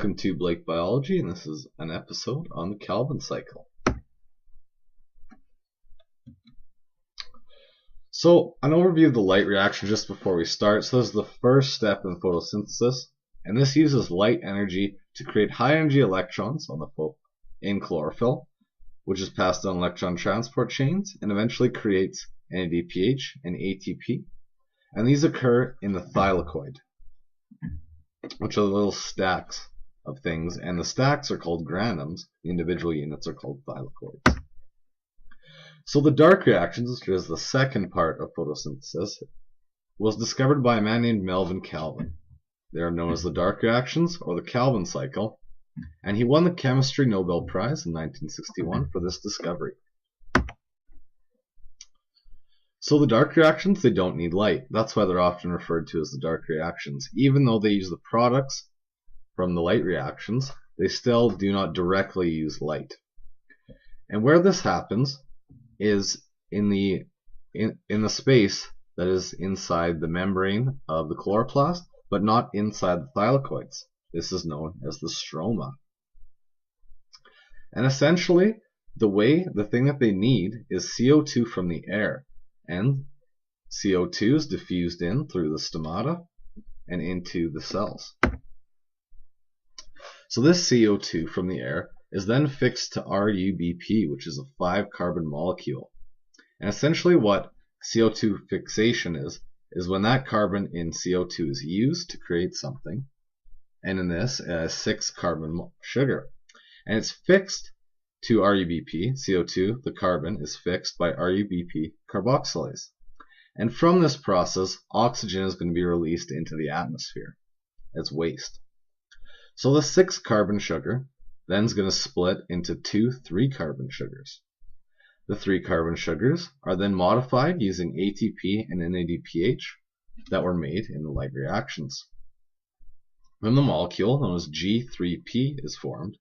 Welcome to Blake Biology, and this is an episode on the Calvin cycle. So, an overview of the light reaction just before we start. So this is the first step in photosynthesis, and this uses light energy to create high energy electrons in chlorophyll, which is passed on electron transport chains, and eventually creates NADPH and ATP. And these occur in the thylakoid, which are the little stacks of things, and the stacks are called granums. The individual units are called thylakoids. So the dark reactions, which is the second part of photosynthesis, was discovered by a man named Melvin Calvin. They are known as the dark reactions or the Calvin cycle, and he won the Chemistry Nobel Prize in 1961 for this discovery. So the dark reactions, they don't need light. That's why they're often referred to as the dark reactions. Even though they use the products from the light reactions, they still do not directly use light. And where this happens is in the space that is inside the membrane of the chloroplast, but not inside the thylakoids. This is known as the stroma. And essentially, the thing that they need is CO2 from the air. And CO2 is diffused in through the stomata and into the cells. So this CO2 from the air is then fixed to RuBP, which is a 5-carbon molecule. And essentially what CO2 fixation is when that carbon in CO2 is used to create something, and in this, a 6-carbon sugar. And it's fixed to RuBP, CO2, the carbon, is fixed by RuBP carboxylase. And from this process, oxygen is going to be released into the atmosphere as waste. So the 6-carbon sugar then is going to split into 2 3-carbon sugars. The 3-carbon sugars are then modified using ATP and NADPH that were made in the light reactions. Then the molecule known as G3P is formed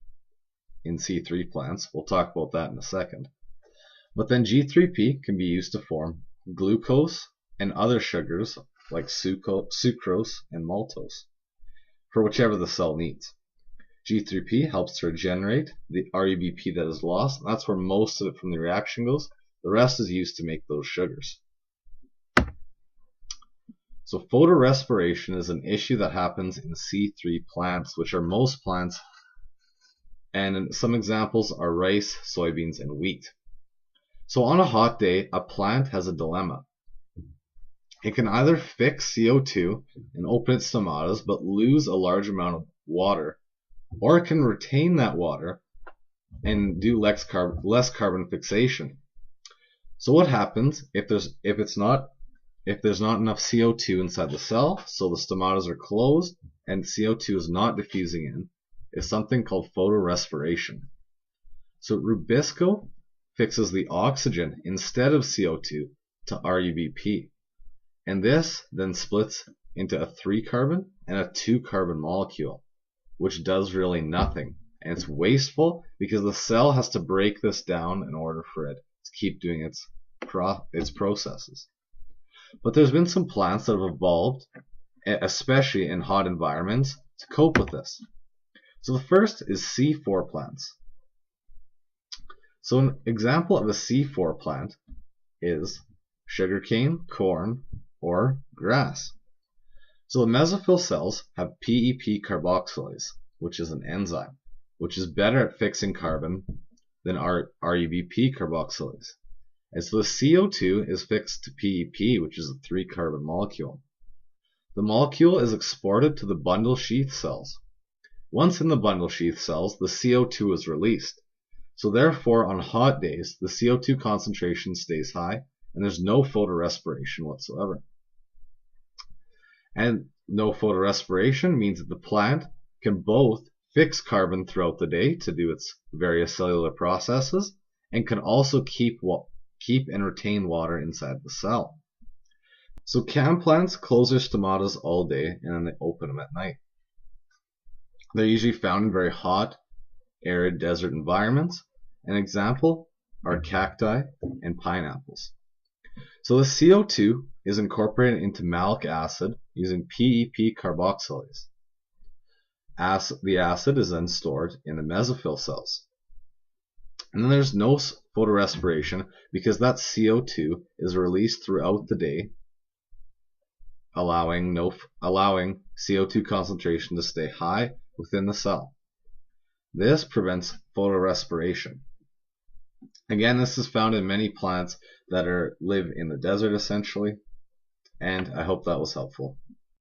in C3 plants. We'll talk about that in a second. But then G3P can be used to form glucose and other sugars like sucrose and maltose for whichever the cell needs. G3P helps to regenerate the RuBP that is lost, and that's where most of it from the reaction goes. The rest is used to make those sugars. So photorespiration is an issue that happens in C3 plants, which are most plants, and some examples are rice, soybeans, and wheat. So on a hot day, a plant has a dilemma. It can either fix CO2 and open its stomatas but lose a large amount of water, or it can retain that water and do less carbon fixation. So what happens if there's not enough CO2 inside the cell, so the stomatas are closed and CO2 is not diffusing in, is something called photorespiration. So Rubisco fixes the oxygen instead of CO2 to RuBP, and this then splits into a 3-carbon and a 2-carbon molecule, which does really nothing, and it's wasteful because the cell has to break this down in order for it to keep doing its processes. But there's been some plants that have evolved, especially in hot environments, to cope with this. So the first is C4 plants. So an example of a C4 plant is sugarcane, corn, or grass. So the mesophyll cells have PEP carboxylase, which is an enzyme, which is better at fixing carbon than RuBP carboxylase. And so the CO2 is fixed to PEP, which is a 3-carbon molecule. The molecule is exported to the bundle sheath cells. Once in the bundle sheath cells, the CO2 is released. So therefore, on hot days, the CO2 concentration stays high, and there's no photorespiration whatsoever. And no photorespiration means that the plant can both fix carbon throughout the day to do its various cellular processes, and can also keep and retain water inside the cell. So CAM plants close their stomatas all day and then they open them at night. They're usually found in very hot, arid desert environments. An example are cacti and pineapples. So the CO2 is incorporated into malic acid using PEP carboxylase. The acid is then stored in the mesophyll cells. And then there's no photorespiration because that CO2 is released throughout the day, allowing CO2 concentration to stay high within the cell. This prevents photorespiration. Again, this is found in many plants that live in the desert essentially, and I hope that was helpful.